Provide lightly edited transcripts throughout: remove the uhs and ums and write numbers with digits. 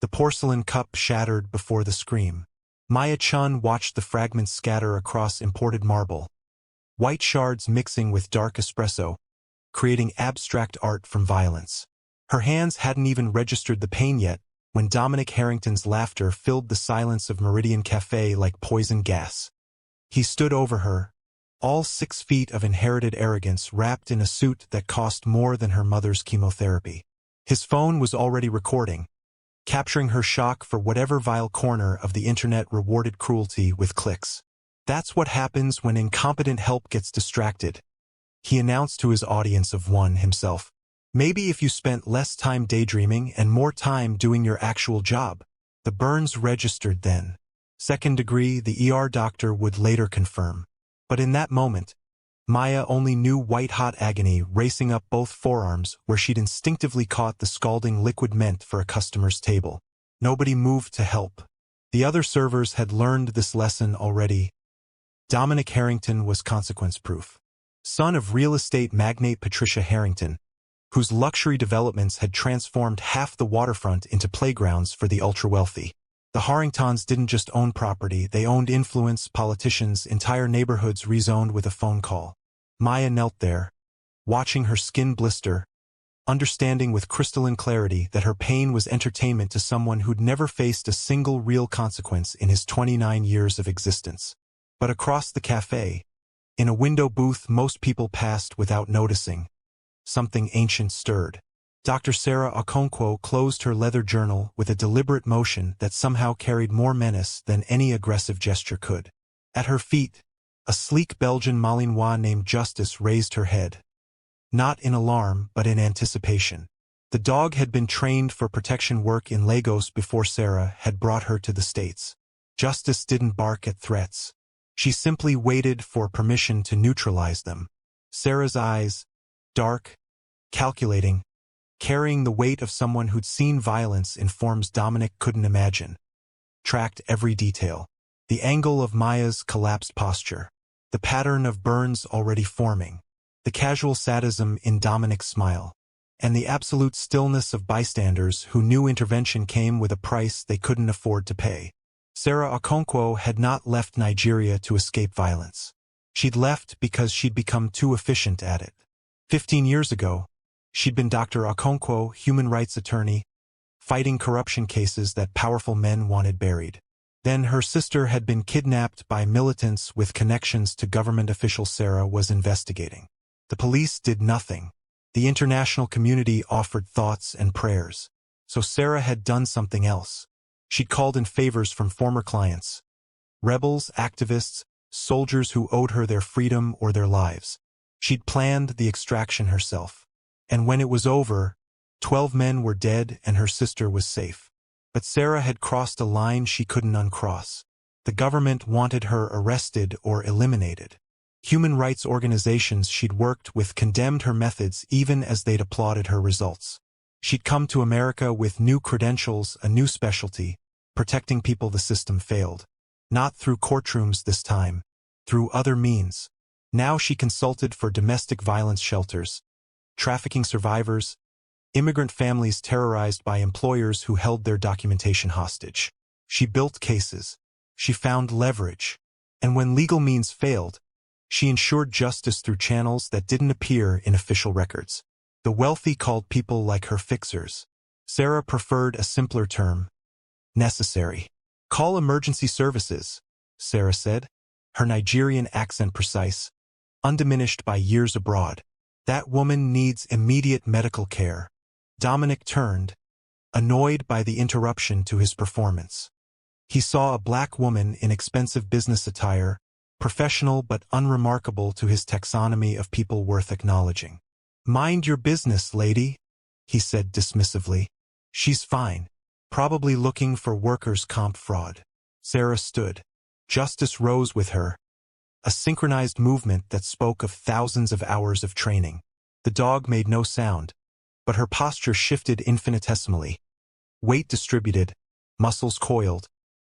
The porcelain cup shattered before the scream. Maya Chun watched the fragments scatter across imported marble, white shards mixing with dark espresso, creating abstract art from violence. Her hands hadn't even registered the pain yet, when Dominic Harrington's laughter filled the silence of Meridian Café like poison gas. He stood over her, all 6 feet of inherited arrogance wrapped in a suit that cost more than her mother's chemotherapy. His phone was already recording, capturing her shock for whatever vile corner of the internet rewarded cruelty with clicks. That's what happens when incompetent help gets distracted, he announced to his audience of one himself. Maybe if you spent less time daydreaming and more time doing your actual job. The burns registered then. 2nd degree, the ER doctor would later confirm. But in that moment, Maya only knew white-hot agony racing up both forearms where she'd instinctively caught the scalding liquid meant for a customer's table. Nobody moved to help. The other servers had learned this lesson already. Dominic Harrington was consequence-proof. Son of real estate magnate Patricia Harrington, whose luxury developments had transformed half the waterfront into playgrounds for the ultra-wealthy. The Harringtons didn't just own property, they owned influence, politicians, entire neighborhoods rezoned with a phone call. Maya knelt there, watching her skin blister, understanding with crystalline clarity that her pain was entertainment to someone who'd never faced a single real consequence in his 29 years of existence. But across the cafe, in a window booth most people passed without noticing, something ancient stirred. Dr. Sarah Okonkwo closed her leather journal with a deliberate motion that somehow carried more menace than any aggressive gesture could. At her feet, a sleek Belgian Malinois named Justice raised her head. Not in alarm, but in anticipation. The dog had been trained for protection work in Lagos before Sarah had brought her to the States. Justice didn't bark at threats. She simply waited for permission to neutralize them. Sarah's eyes, dark, calculating, carrying the weight of someone who'd seen violence in forms Dominic couldn't imagine, tracked every detail. The angle of Maya's collapsed posture, the pattern of burns already forming, the casual sadism in Dominic's smile, and the absolute stillness of bystanders who knew intervention came with a price they couldn't afford to pay. Sarah Okonkwo had not left Nigeria to escape violence. She'd left because she'd become too efficient at it. 15 years ago, she'd been Dr. Okonkwo, human rights attorney, fighting corruption cases that powerful men wanted buried. Then her sister had been kidnapped by militants with connections to government officials Sarah was investigating. The police did nothing. The international community offered thoughts and prayers. So Sarah had done something else. She'd called in favors from former clients, rebels, activists, soldiers who owed her their freedom or their lives. She'd planned the extraction herself. And when it was over, 12 men were dead and her sister was safe. But Sarah had crossed a line she couldn't uncross. The government wanted her arrested or eliminated. Human rights organizations she'd worked with condemned her methods even as they'd applauded her results. She'd come to America with new credentials, a new specialty, protecting people the system failed. Not through courtrooms this time, through other means. Now she consulted for domestic violence shelters, trafficking survivors, immigrant families terrorized by employers who held their documentation hostage. She built cases. She found leverage. And when legal means failed, she ensured justice through channels that didn't appear in official records. The wealthy called people like her fixers. Sarah preferred a simpler term, necessary. Call emergency services, Sarah said, her Nigerian accent precise, undiminished by years abroad. That woman needs immediate medical care. Dominic turned, annoyed by the interruption to his performance. He saw a black woman in expensive business attire, professional but unremarkable to his taxonomy of people worth acknowledging. "Mind your business, lady," he said dismissively. "She's fine. Probably looking for workers' comp fraud." Sarah stood. Justice rose with her, a synchronized movement that spoke of thousands of hours of training. The dog made no sound, but her posture shifted infinitesimally. Weight distributed, muscles coiled,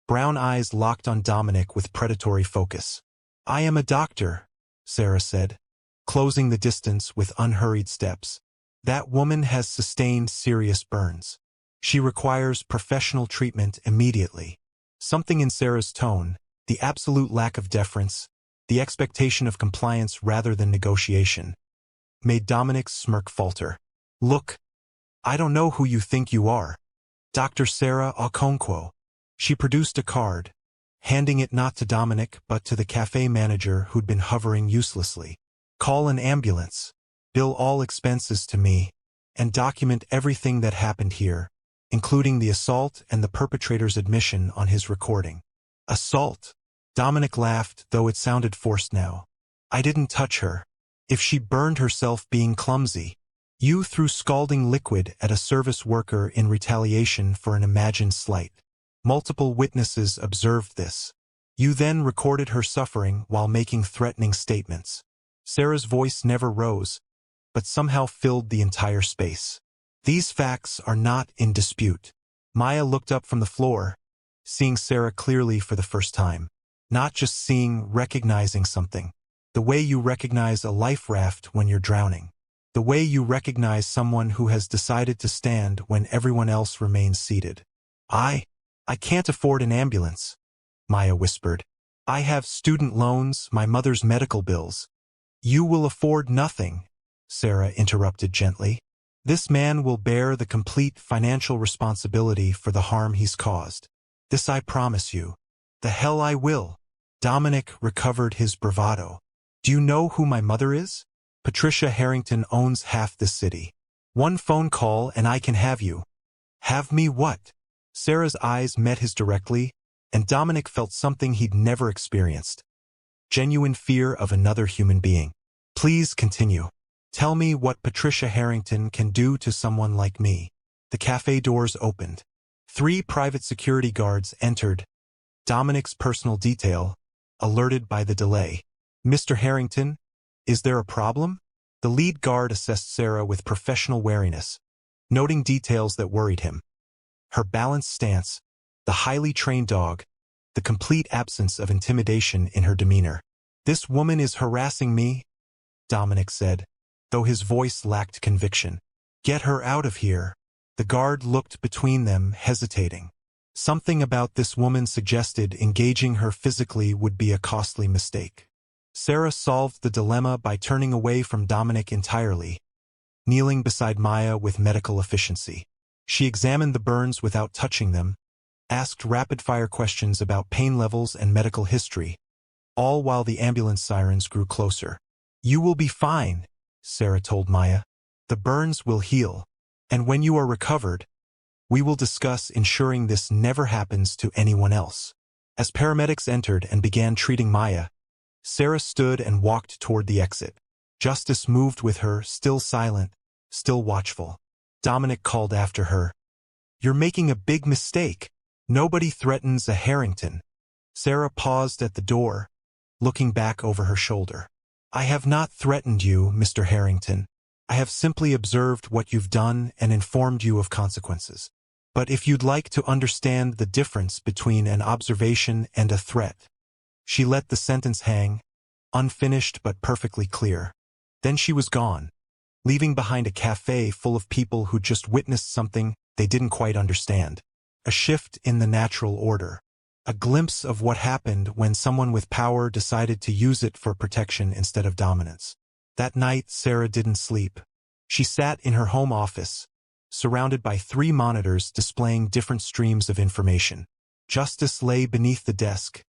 brown eyes locked on Dominic with predatory focus. "I am a doctor," Sarah said, closing the distance with unhurried steps. "That woman has sustained serious burns. She requires professional treatment immediately. Something in Sarah's tone, the absolute lack of deference, the expectation of compliance rather than negotiation, made Dominic's smirk falter. Look, I don't know who you think you are. Dr. Sarah Okonkwo. She produced a card, handing it not to Dominic but to the cafe manager who'd been hovering uselessly. Call an ambulance, bill all expenses to me, and document everything that happened here, including the assault and the perpetrator's admission on his recording. Assault? Dominic laughed, though it sounded forced now. I didn't touch her. If she burned herself being clumsy, you threw scalding liquid at a service worker in retaliation for an imagined slight. Multiple witnesses observed this. You then recorded her suffering while making threatening statements. Sarah's voice never rose, but somehow filled the entire space. These facts are not in dispute. Maya looked up from the floor, seeing Sarah clearly for the first time. Not just seeing, recognizing something. The way you recognize a life raft when you're drowning. The way you recognize someone who has decided to stand when everyone else remains seated. I can't afford an ambulance, Maya whispered. I have student loans, my mother's medical bills. You will afford nothing, Sarah interrupted gently. This man will bear the complete financial responsibility for the harm he's caused. This I promise you. The hell I will. Dominic recovered his bravado. Do you know who my mother is? Patricia Harrington owns half the city. One phone call and I can have you. Have me what? Sarah's eyes met his directly, and Dominic felt something he'd never experienced. Genuine fear of another human being. Please continue. Tell me what Patricia Harrington can do to someone like me. The cafe doors opened. 3 private security guards entered. Dominic's personal detail, alerted by the delay. Mr. Harrington, is there a problem? The lead guard assessed Sarah with professional wariness, noting details that worried him. Her balanced stance, the highly trained dog, the complete absence of intimidation in her demeanor. This woman is harassing me, Dominic said, though his voice lacked conviction. Get her out of here. The guard looked between them, hesitating. Something about this woman suggested engaging her physically would be a costly mistake. Sarah solved the dilemma by turning away from Dominic entirely, kneeling beside Maya with medical efficiency. She examined the burns without touching them, asked rapid-fire questions about pain levels and medical history, all while the ambulance sirens grew closer. You will be fine, Sarah told Maya. The burns will heal, and when you are recovered, we will discuss ensuring this never happens to anyone else. As paramedics entered and began treating Maya, Sarah stood and walked toward the exit. Justice moved with her, still silent, still watchful. Dominic called after her. You're making a big mistake. Nobody threatens a Harrington. Sarah paused at the door, looking back over her shoulder. I have not threatened you, Mr. Harrington. I have simply observed what you've done and informed you of consequences. But if you'd like to understand the difference between an observation and a threat. She let the sentence hang, unfinished but perfectly clear. Then she was gone, leaving behind a cafe full of people who just witnessed something they didn't quite understand. A shift in the natural order. A glimpse of what happened when someone with power decided to use it for protection instead of dominance. That night, Sarah didn't sleep. She sat in her home office, surrounded by 3 monitors displaying different streams of information. Justice lay beneath the desk,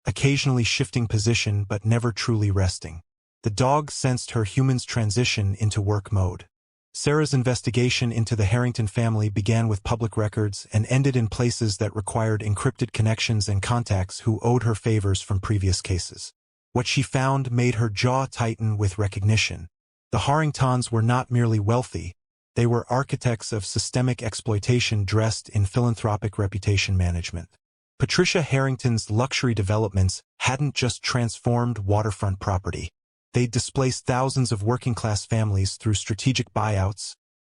occasionally shifting position but never truly resting. The dog sensed her human's transition into work mode. Sarah's investigation into the Harrington family began with public records and ended in places that required encrypted connections and contacts who owed her favors from previous cases. What she found made her jaw tighten with recognition. The Harringtons were not merely wealthy, they were architects of systemic exploitation dressed in philanthropic reputation management. Patricia Harrington's luxury developments hadn't just transformed waterfront property. They'd displaced thousands of working-class families through strategic buyouts,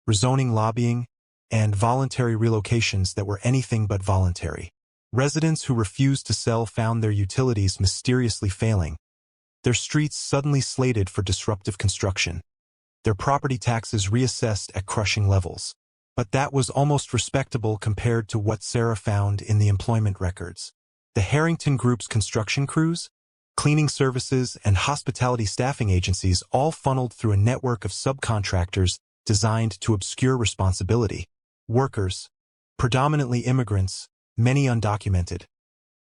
rezoning lobbying, and voluntary relocations that were anything but voluntary. Residents who refused to sell found their utilities mysteriously failing, their streets suddenly slated for disruptive construction, their property taxes reassessed at crushing levels. But that was almost respectable compared to what Sarah found in the employment records. The Harrington Group's construction crews, cleaning services, and hospitality staffing agencies all funneled through a network of subcontractors designed to obscure responsibility. Workers, predominantly immigrants, many undocumented,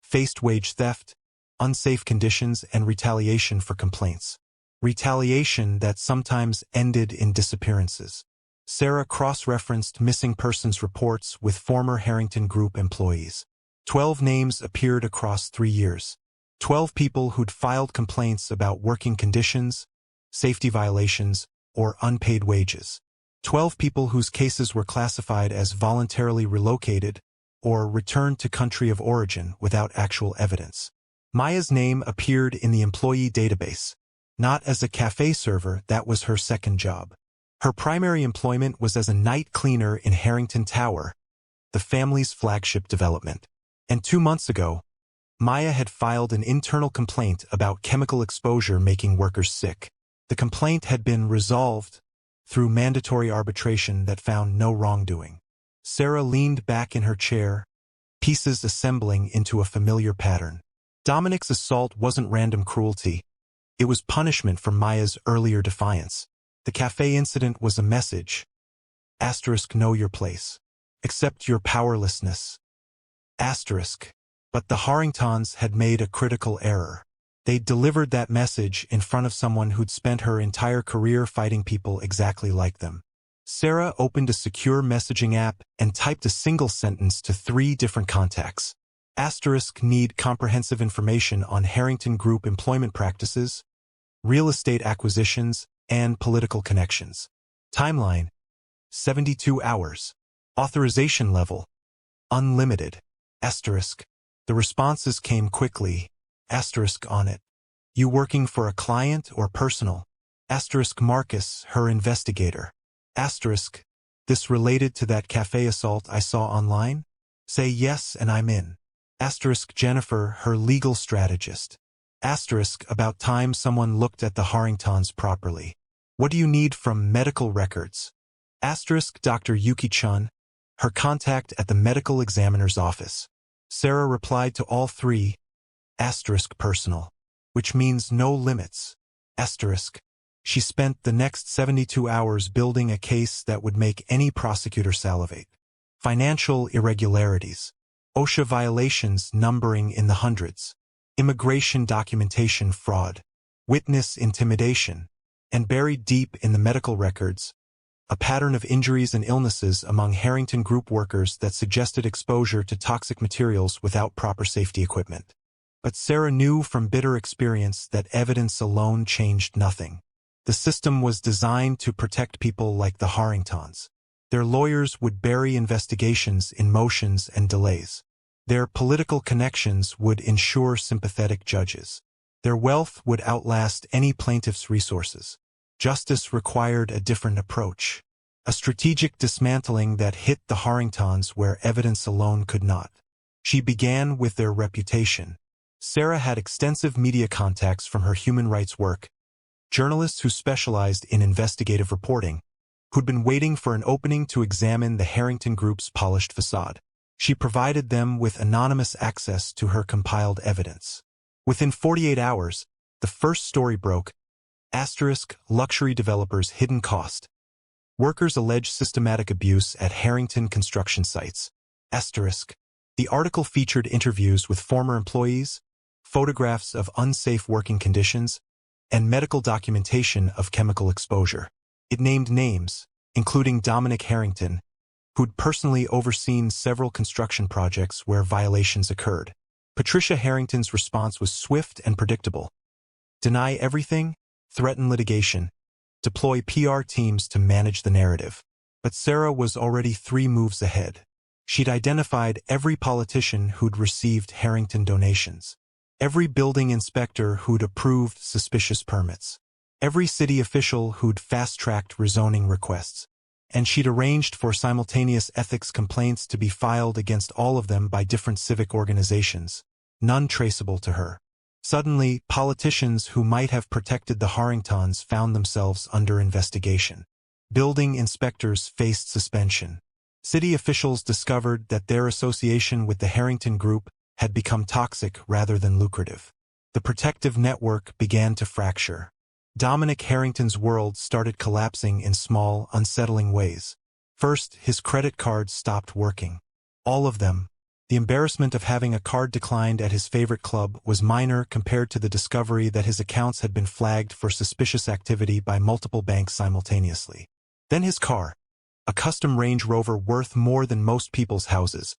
faced wage theft, unsafe conditions, and retaliation for complaints. Retaliation that sometimes ended in disappearances. Sarah cross-referenced missing persons reports with former Harrington Group employees. 12 names appeared across 3 years. 12 people who'd filed complaints about working conditions, safety violations, or unpaid wages. 12 people whose cases were classified as voluntarily relocated or returned to country of origin without actual evidence. Maya's name appeared in the employee database. Not as a café server, that was her second job. Her primary employment was as a night cleaner in Harrington Tower, the family's flagship development. And 2 months ago, Maya had filed an internal complaint about chemical exposure making workers sick. The complaint had been resolved through mandatory arbitration that found no wrongdoing. Sarah leaned back in her chair, pieces assembling into a familiar pattern. Dominic's assault wasn't random cruelty. It was punishment for Maya's earlier defiance. The cafe incident was a message. * know your place. Accept your powerlessness. *. But the Harringtons had made a critical error. They'd delivered that message in front of someone who'd spent her entire career fighting people exactly like them. Sarah opened a secure messaging app and typed a single sentence to 3 different contacts. * need comprehensive information on Harrington Group employment practices, real estate acquisitions, and political connections. Timeline: 72 hours. Authorization level: unlimited. The responses came quickly. On it. You working for a client or personal? Marcus, her investigator. This related to that cafe assault I saw online? Say yes and I'm in. Jennifer, her legal strategist. About time someone looked at the Harringtons properly. What do you need from medical records? Dr. Yuki-chun, her contact at the medical examiner's office. Sarah replied to all 3. Personal. Which means no limits. She spent the next 72 hours building a case that would make any prosecutor salivate. Financial irregularities. OSHA violations numbering in the hundreds. Immigration documentation fraud. Witness intimidation. And buried deep in the medical records, a pattern of injuries and illnesses among Harrington Group workers that suggested exposure to toxic materials without proper safety equipment. But Sarah knew from bitter experience that evidence alone changed nothing. The system was designed to protect people like the Harringtons. Their lawyers would bury investigations in motions and delays. Their political connections would ensure sympathetic judges. Their wealth would outlast any plaintiff's resources. Justice required a different approach. A strategic dismantling that hit the Harringtons where evidence alone could not. She began with their reputation. Sarah had extensive media contacts from her human rights work, journalists who specialized in investigative reporting, who'd been waiting for an opening to examine the Harrington Group's polished facade. She provided them with anonymous access to her compiled evidence. Within 48 hours, the first story broke. Luxury developers' hidden cost. Workers allege systematic abuse at Harrington construction sites. The article featured interviews with former employees, photographs of unsafe working conditions, and medical documentation of chemical exposure. It named names, including Dominic Harrington, who'd personally overseen several construction projects where violations occurred. Patricia Harrington's response was swift and predictable. Deny everything, threaten litigation, deploy PR teams to manage the narrative. But Sarah was already 3 moves ahead. She'd identified every politician who'd received Harrington donations, every building inspector who'd approved suspicious permits, every city official who'd fast-tracked rezoning requests, and she'd arranged for simultaneous ethics complaints to be filed against all of them by different civic organizations, none traceable to her. Suddenly, politicians who might have protected the Harringtons found themselves under investigation. Building inspectors faced suspension. City officials discovered that their association with the Harrington Group had become toxic rather than lucrative. The protective network began to fracture. Dominic Harrington's world started collapsing in small, unsettling ways. First, his credit cards stopped working. All of them. The embarrassment of having a card declined at his favorite club was minor compared to the discovery that his accounts had been flagged for suspicious activity by multiple banks simultaneously. Then his car, a custom Range Rover worth more than most people's houses,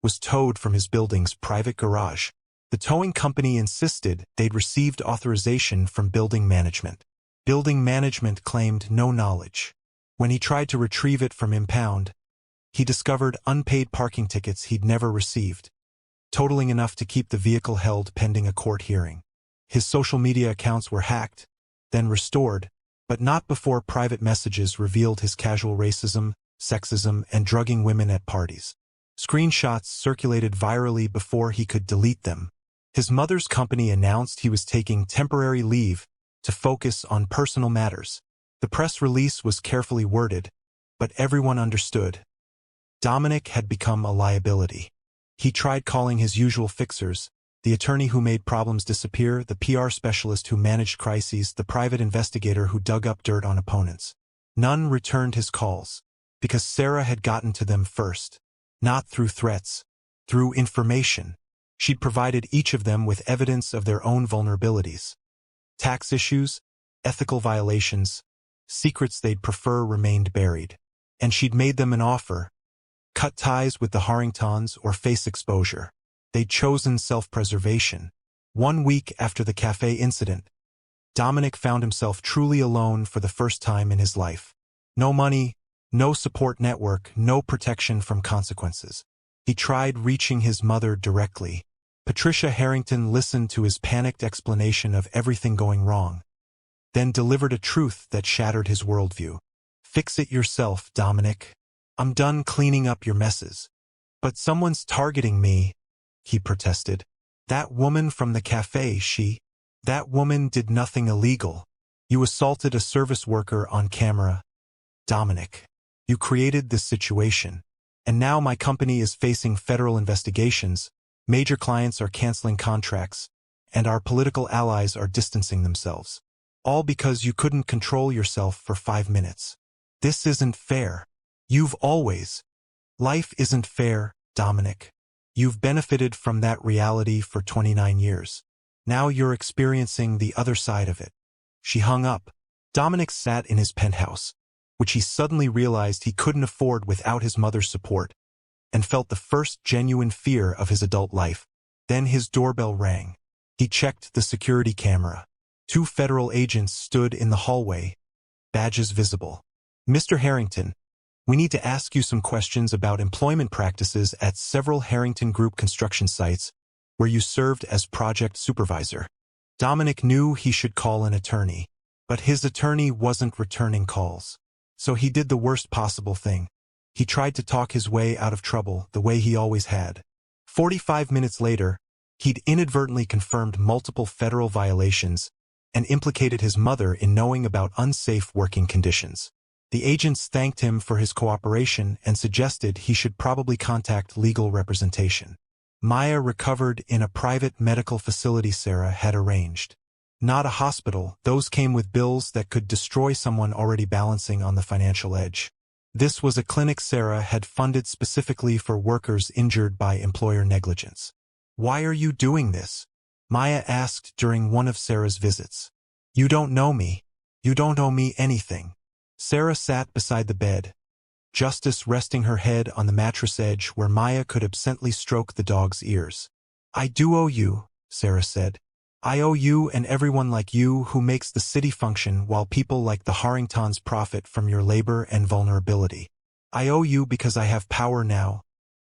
was towed from his building's private garage. The towing company insisted they'd received authorization from building management. Building management claimed no knowledge. When he tried to retrieve it from impound, he discovered unpaid parking tickets he'd never received, totaling enough to keep the vehicle held pending a court hearing. His social media accounts were hacked, then restored, but not before private messages revealed his casual racism, sexism, and drugging women at parties. Screenshots circulated virally before he could delete them. His mother's company announced he was taking temporary leave to focus on personal matters. The press release was carefully worded, but everyone understood. Dominic had become a liability. He tried calling his usual fixers, the attorney who made problems disappear, the PR specialist who managed crises, the private investigator who dug up dirt on opponents. None returned his calls, because Sarah had gotten to them first. Not through threats, through information. She'd provided each of them with evidence of their own vulnerabilities. Tax issues, ethical violations, secrets they'd prefer remained buried. And she'd made them an offer: cut ties with the Harringtons or face exposure. They'd chosen self-preservation. 1 week after the cafe incident, Dominic found himself truly alone for the first time in his life. No money, no support network, no protection from consequences. He tried reaching his mother directly. Patricia Harrington listened to his panicked explanation of everything going wrong, then delivered a truth that shattered his worldview. "Fix it yourself, Dominic. I'm done cleaning up your messes." "But someone's targeting me," he protested. "That woman from the cafe, that woman did nothing illegal. You assaulted a service worker on camera. Dominic, you created this situation. And now my company is facing federal investigations, major clients are canceling contracts, and our political allies are distancing themselves. All because you couldn't control yourself for 5 minutes. This isn't fair. Life isn't fair, Dominic. You've benefited from that reality for 29 years. Now you're experiencing the other side of it." She hung up. Dominic sat in his penthouse, which he suddenly realized he couldn't afford without his mother's support, and felt the first genuine fear of his adult life. Then his doorbell rang. He checked the security camera. 2 federal agents stood in the hallway, badges visible. "Mr. Harrington, we need to ask you some questions about employment practices at several Harrington Group construction sites where you served as project supervisor." Dominic knew he should call an attorney, but his attorney wasn't returning calls. So he did the worst possible thing. He tried to talk his way out of trouble the way he always had. 45 minutes later, he'd inadvertently confirmed multiple federal violations and implicated his mother in knowing about unsafe working conditions. The agents thanked him for his cooperation and suggested he should probably contact legal representation. Maya recovered in a private medical facility Sarah had arranged. Not a hospital, those came with bills that could destroy someone already balancing on the financial edge. This was a clinic Sarah had funded specifically for workers injured by employer negligence. "Why are you doing this?" Maya asked during one of Sarah's visits. "You don't know me. You don't owe me anything." Sarah sat beside the bed, Justice resting her head on the mattress edge where Maya could absently stroke the dog's ears. "I do owe you," Sarah said. "I owe you and everyone like you who makes the city function while people like the Harringtons profit from your labor and vulnerability. I owe you because I have power now,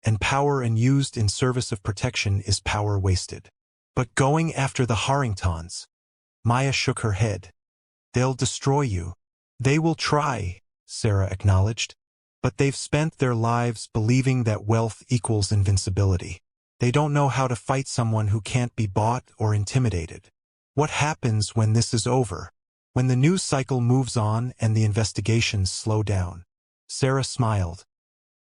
and power used in service of protection is power wasted. But going after the Harringtons..." Maya shook her head. "They'll destroy you." "They will try," Sarah acknowledged. "But they've spent their lives believing that wealth equals invincibility. They don't know how to fight someone who can't be bought or intimidated. What happens when this is over? When the news cycle moves on and the investigations slow down?" Sarah smiled.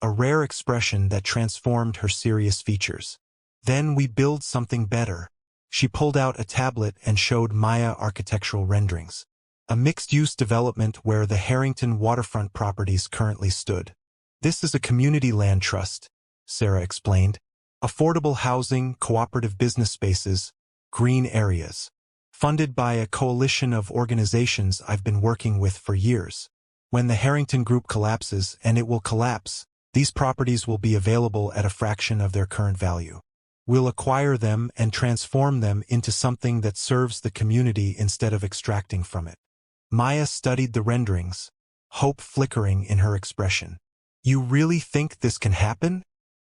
a rare expression that transformed her serious features. Then we build something better. She pulled out a tablet and showed Maya architectural renderings. A mixed-use development where the Harrington waterfront properties currently stood. This is a community land trust, Sarah explained. Affordable housing, cooperative business spaces, green areas. Funded by a coalition of organizations I've been working with for years. When the Harrington Group collapses, and it will collapse, these properties will be available at a fraction of their current value. We'll acquire them and transform them into something that serves the community instead of extracting from it. Maya studied the renderings, hope flickering in her expression. You really think this can happen?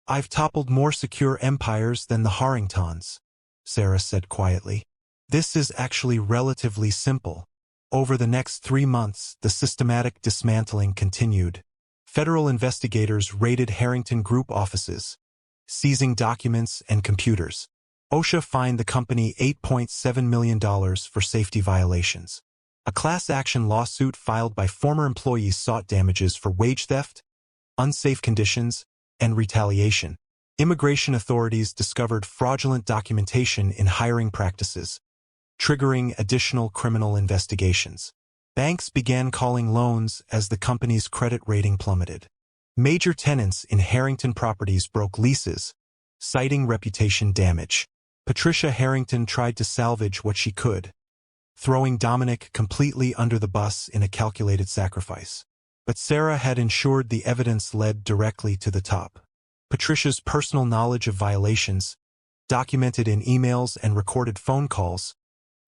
I've toppled more secure empires than the Harringtons, Sarah said quietly. This is actually relatively simple. Over the next 3 months, the systematic dismantling continued. Federal investigators raided Harrington Group offices, seizing documents and computers. OSHA fined the company $8.7 million for safety violations. A class action lawsuit filed by former employees sought damages for wage theft, unsafe conditions, and retaliation. Immigration authorities discovered fraudulent documentation in hiring practices, triggering additional criminal investigations. Banks began calling loans as the company's credit rating plummeted. Major tenants in Harrington properties broke leases, citing reputation damage. Patricia Harrington tried to salvage what she could, throwing Dominic completely under the bus in a calculated sacrifice. But Sarah had ensured the evidence led directly to the top. Patricia's personal knowledge of violations, documented in emails and recorded phone calls,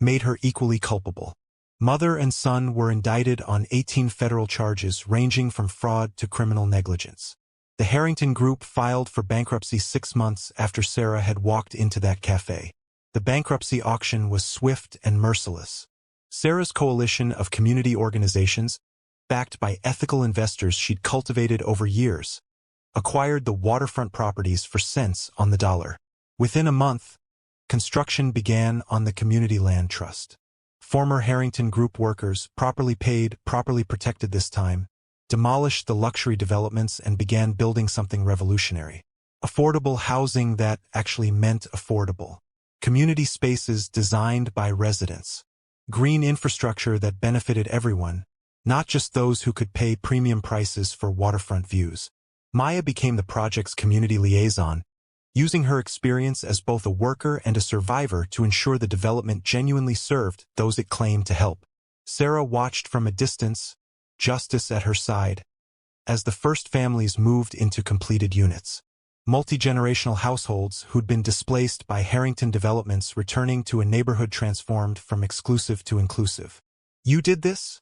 made her equally culpable. Mother and son were indicted on 18 federal charges ranging from fraud to criminal negligence. The Harrington Group filed for bankruptcy 6 months after Sarah had walked into that café. The bankruptcy auction was swift and merciless. Sarah's coalition of community organizations, backed by ethical investors she'd cultivated over years, acquired the waterfront properties for cents on the dollar. Within a month, construction began on the community land trust. Former Harrington Group workers, properly paid, properly protected this time, demolished the luxury developments and began building something revolutionary. Affordable housing that actually meant affordable. Community spaces designed by residents. Green infrastructure that benefited everyone, not just those who could pay premium prices for waterfront views. Maya became the project's community liaison, using her experience as both a worker and a survivor to ensure the development genuinely served those it claimed to help. Sarah watched from a distance, justice at her side, as the first families moved into completed units. Multi-generational households who'd been displaced by Harrington developments returning to a neighborhood transformed from exclusive to inclusive. You did this?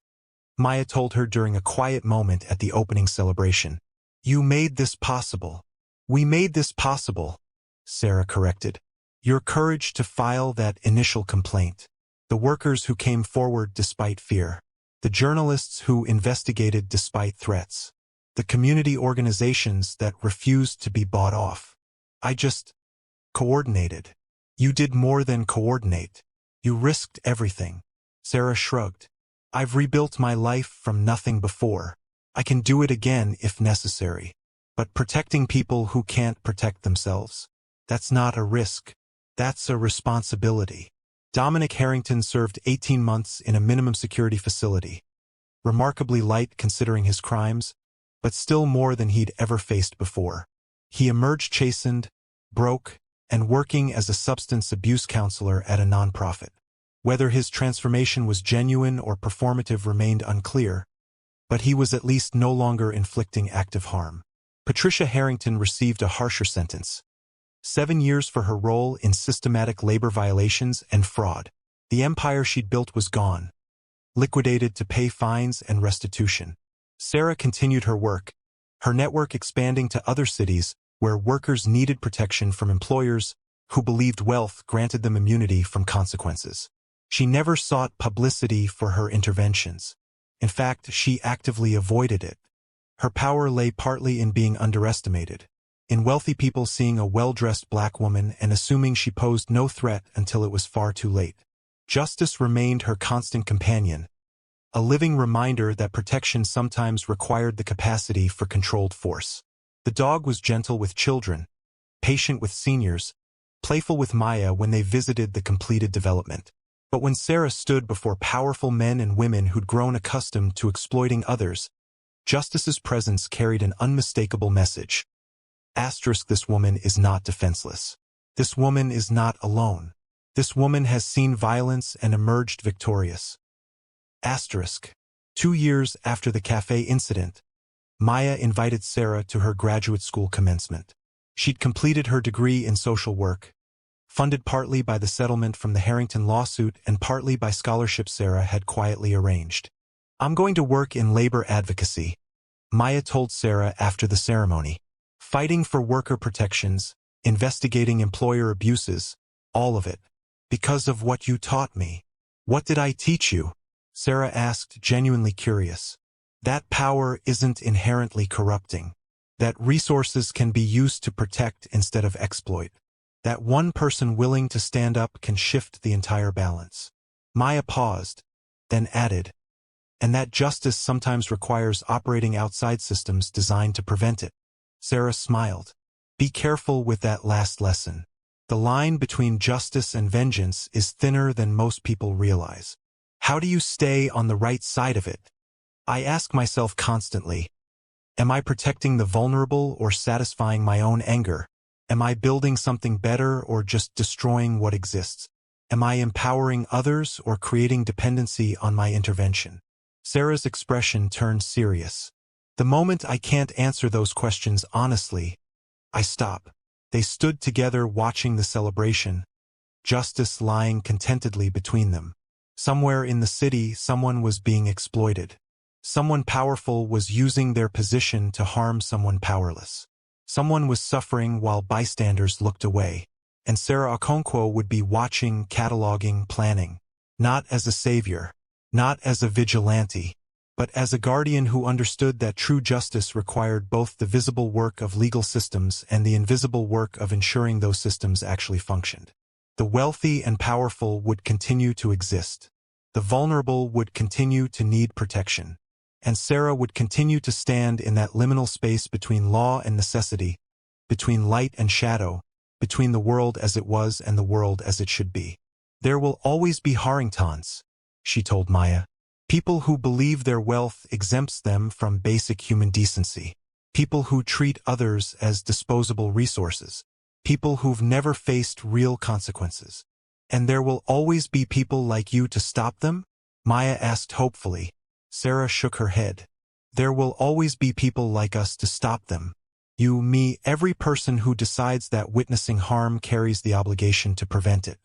Maya told her during a quiet moment at the opening celebration. You made this possible. We made this possible, Sarah corrected. Your courage to file that initial complaint. The workers who came forward despite fear. The journalists who investigated despite threats. The community organizations that refused to be bought off. I just coordinated. You did more than coordinate. You risked everything. Sarah shrugged. I've rebuilt my life from nothing before. I can do it again if necessary. But protecting people who can't protect themselves, that's not a risk. That's a responsibility. Dominic Harrington served 18 months in a minimum security facility. Remarkably light considering his crimes, but still more than he'd ever faced before. He emerged chastened, broke, and working as a substance abuse counselor at a nonprofit. Whether his transformation was genuine or performative remained unclear, but he was at least no longer inflicting active harm. Patricia Harrington received a harsher sentence. 7 years for her role in systematic labor violations and fraud. The empire she'd built was gone, liquidated to pay fines and restitution. Sarah continued her work, her network expanding to other cities where workers needed protection from employers who believed wealth granted them immunity from consequences. She never sought publicity for her interventions. In fact, she actively avoided it. Her power lay partly in being underestimated, in wealthy people seeing a well-dressed black woman and assuming she posed no threat until it was far too late. Justice remained her constant companion, a living reminder that protection sometimes required the capacity for controlled force. The dog was gentle with children, patient with seniors, playful with Maya when they visited the completed development. But when Sarah stood before powerful men and women who'd grown accustomed to exploiting others, Justice's presence carried an unmistakable message. This woman is not defenseless. This woman is not alone. This woman has seen violence and emerged victorious. 2 years after the café incident, Maya invited Sarah to her graduate school commencement. She'd completed her degree in social work, funded partly by the settlement from the Harrington lawsuit and partly by scholarships Sarah had quietly arranged. "I'm going to work in labor advocacy," Maya told Sarah after the ceremony. "Fighting for worker protections, investigating employer abuses, all of it. Because of what you taught me." "What did I teach you?" Sarah asked, genuinely curious. "That power isn't inherently corrupting. That resources can be used to protect instead of exploit. That one person willing to stand up can shift the entire balance." Maya paused, then added, "And that justice sometimes requires operating outside systems designed to prevent it." Sarah smiled. "Be careful with that last lesson. The line between justice and vengeance is thinner than most people realize. How do you stay on the right side of it? I ask myself constantly, am I protecting the vulnerable or satisfying my own anger? Am I building something better or just destroying what exists? Am I empowering others or creating dependency on my intervention?" Sarah's expression turned serious. "The moment I can't answer those questions honestly, I stop." They stood together watching the celebration, justice lying contentedly between them. Somewhere in the city, someone was being exploited. Someone powerful was using their position to harm someone powerless. Someone was suffering while bystanders looked away. And Sarah Okonkwo would be watching, cataloging, planning. Not as a savior, not as a vigilante, but as a guardian who understood that true justice required both the visible work of legal systems and the invisible work of ensuring those systems actually functioned. The wealthy and powerful would continue to exist. The vulnerable would continue to need protection. And Sarah would continue to stand in that liminal space between law and necessity, between light and shadow, between the world as it was and the world as it should be. "There will always be Harringtons," she told Maya. "People who believe their wealth exempts them from basic human decency. People who treat others as disposable resources. People who've never faced real consequences. And there will always be people like you to stop them?" Maya asked hopefully. Sarah shook her head. "There will always be people like us to stop them. You, me, every person who decides that witnessing harm carries the obligation to prevent it.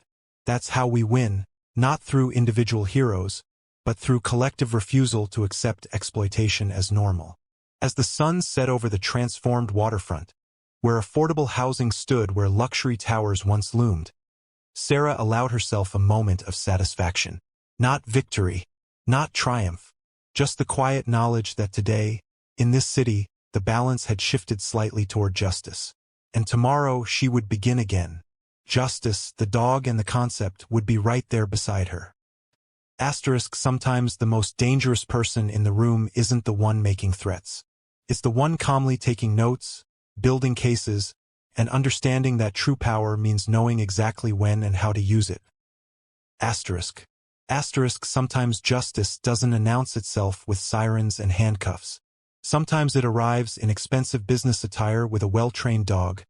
That's how we win, not through individual heroes, but through collective refusal to accept exploitation as normal." As the sun set over the transformed waterfront, where affordable housing stood where luxury towers once loomed, Sarah allowed herself a moment of satisfaction. Not victory, not triumph, just the quiet knowledge that today, in this city, the balance had shifted slightly toward justice. And tomorrow she would begin again. Justice, the dog and the concept would be right there beside her. Sometimes the most dangerous person in the room isn't the one making threats. It's the one calmly taking notes, building cases, and understanding that true power means knowing exactly when and how to use it. Sometimes justice doesn't announce itself with sirens and handcuffs. Sometimes it arrives in expensive business attire with a well-trained dog,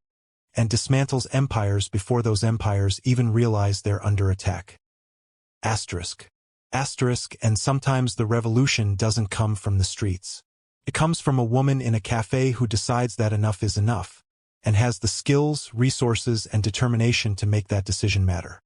and dismantles empires before those empires even realize they're under attack. And sometimes the revolution doesn't come from the streets. It comes from a woman in a cafe who decides that enough is enough, and has the skills, resources, and determination to make that decision matter.